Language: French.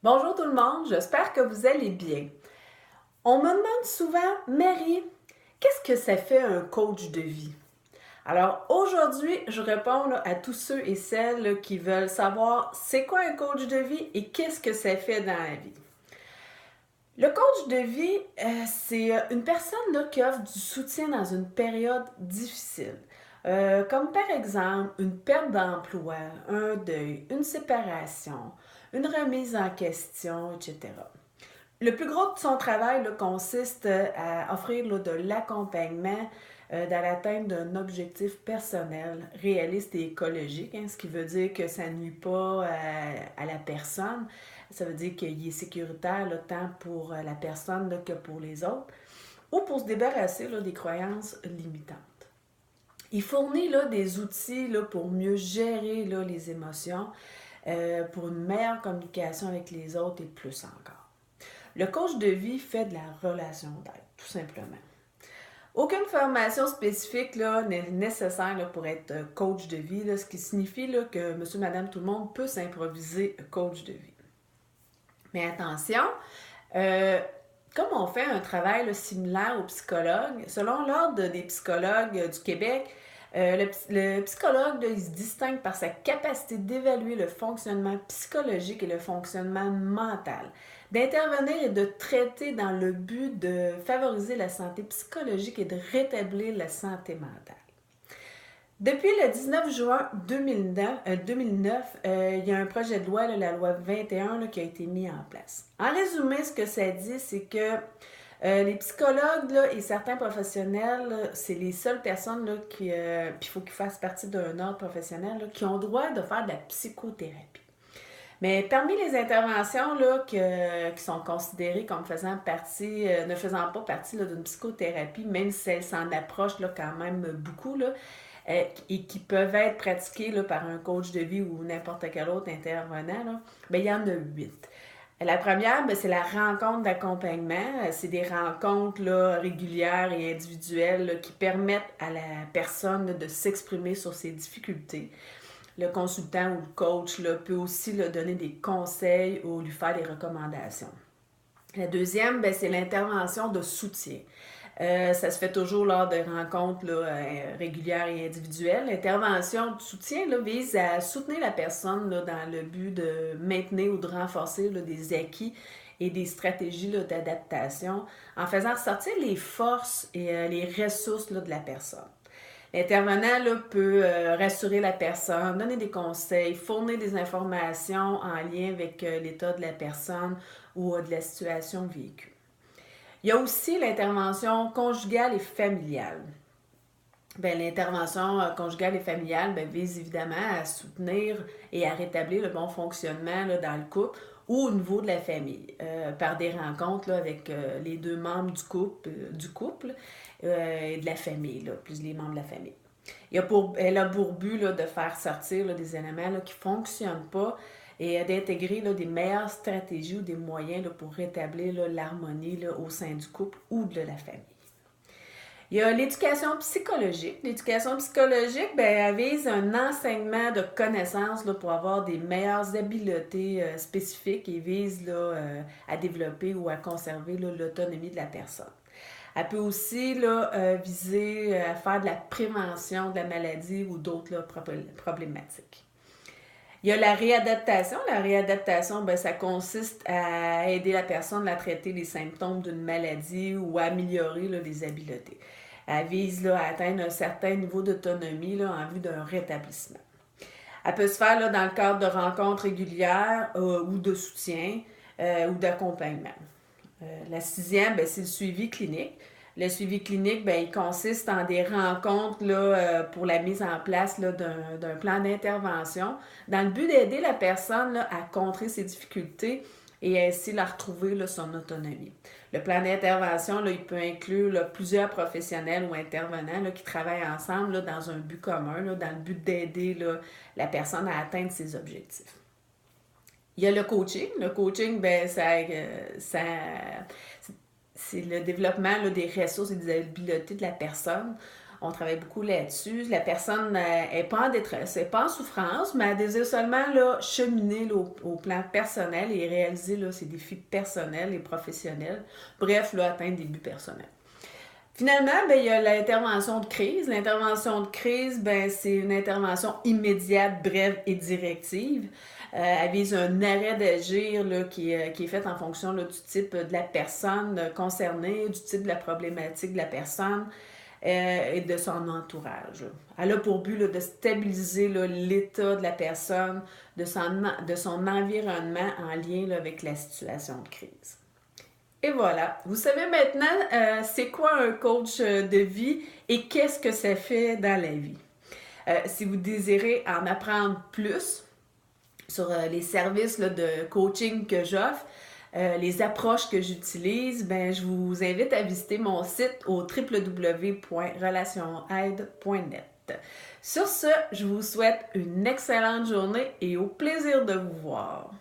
Bonjour tout le monde, j'espère que vous allez bien. On me demande souvent, Marie, qu'est-ce que ça fait un coach de vie? Alors aujourd'hui, je réponds à tous ceux et celles qui veulent savoir c'est quoi un coach de vie et qu'est-ce que ça fait dans la vie. Le coach de vie, c'est une personne qui offre du soutien dans une période difficile. Comme par exemple une perte d'emploi, un deuil, une séparation, une remise en question, etc. Le plus gros de son travail consiste à offrir de l'accompagnement dans l'atteinte d'un objectif personnel, réaliste et écologique, ce qui veut dire que ça ne nuit pas à la personne. Ça veut dire qu'il est sécuritaire tant pour la personne que pour les autres, ou pour se débarrasser des croyances limitantes. Il fournit des outils pour mieux gérer les émotions, pour une meilleure communication avec les autres et plus encore. Le coach de vie fait de la relation d'aide, tout simplement. Aucune formation spécifique n'est nécessaire pour être coach de vie, ce qui signifie que monsieur, madame, tout le monde peut s'improviser coach de vie. Mais attention, euh, comme on fait un travail similaire aux psychologues, selon l'Ordre des psychologues du Québec, le psychologue il se distingue par sa capacité d'évaluer le fonctionnement psychologique et le fonctionnement mental, d'intervenir et de traiter dans le but de favoriser la santé psychologique et de rétablir la santé mentale. Depuis le 19 juin 2009, il y a un projet de loi, la loi 21, qui a été mis en place. En résumé, ce que ça dit, c'est que les psychologues et certains professionnels, c'est les seules personnes qui, puis il faut qu'ils fassent partie d'un ordre professionnel, qui ont le droit de faire de la psychothérapie. Mais parmi les interventions qui sont considérées comme faisant partie, ne faisant pas partie d'une psychothérapie, même si elles s'en approchent quand même beaucoup, et qui peuvent être pratiquées par un coach de vie ou n'importe quel autre intervenant, il y en a 8. La première, c'est la rencontre d'accompagnement. C'est des rencontres régulières et individuelles qui permettent à la personne de s'exprimer sur ses difficultés. Le consultant ou le coach peut aussi donner des conseils ou lui faire des recommandations. La deuxième, c'est l'intervention de soutien. Ça se fait toujours lors de rencontres régulières et individuelles. L'intervention de soutien vise à soutenir la personne dans le but de maintenir ou de renforcer des acquis et des stratégies d'adaptation en faisant ressortir les forces et les ressources de la personne. L'intervenant peut rassurer la personne, donner des conseils, fournir des informations en lien avec l'état de la personne ou de la situation vécue. Il y a aussi l'intervention conjugale et familiale. L'intervention conjugale et familiale vise évidemment à soutenir et à rétablir le bon fonctionnement dans le couple ou au niveau de la famille, par des rencontres avec les deux membres du couple et de la famille, plus les membres de la famille. Elle a pour but de faire sortir des éléments qui ne fonctionnent pas et d'intégrer des meilleures stratégies ou des moyens pour rétablir l'harmonie au sein du couple ou de la famille. Il y a l'éducation psychologique. L'éducation psychologique, elle vise un enseignement de connaissances pour avoir des meilleures habiletés spécifiques et vise à développer ou à conserver l'autonomie de la personne. Elle peut aussi viser à faire de la prévention de la maladie ou d'autres problématiques. Il y a la réadaptation. La réadaptation, ça consiste à aider la personne à traiter les symptômes d'une maladie ou à améliorer les habiletés. Elle vise à atteindre un certain niveau d'autonomie en vue d'un rétablissement. Elle peut se faire dans le cadre de rencontres régulières ou de soutien ou d'accompagnement. La sixième, c'est le suivi clinique. Le suivi clinique, il consiste en des rencontres pour la mise en place d'un plan d'intervention dans le but d'aider la personne à contrer ses difficultés et ainsi la retrouver son autonomie. Le plan d'intervention, il peut inclure plusieurs professionnels ou intervenants qui travaillent ensemble dans un but commun, dans le but d'aider la personne à atteindre ses objectifs. Il y a le coaching. Le coaching, c'est le développement des ressources et des habiletés de la personne On travaille beaucoup là-dessus. La personne n'est pas en détresse, elle n'est pas en souffrance, mais elle désire seulement là, cheminer là, au plan personnel et réaliser là, ses défis personnels et professionnels. Bref, là, atteindre des buts personnels. Finalement, ben, il y a l'intervention de crise. L'intervention de crise, ben, c'est une intervention immédiate, brève et directive. Elle vise un arrêt d'agir là, qui est fait en fonction là, du type de la personne concernée, du type de la problématique de la personne et de son entourage. Elle a pour but là, de stabiliser là, l'état de la personne, de son environnement en lien là, avec la situation de crise. Et voilà, vous savez maintenant c'est quoi un coach de vie et qu'est-ce que ça fait dans la vie. Si vous désirez en apprendre plus sur les services là, de coaching que j'offre, les approches que j'utilise, ben, je vous invite à visiter mon site au www.relationaide.net. Sur ce, je vous souhaite une excellente journée et au plaisir de vous voir.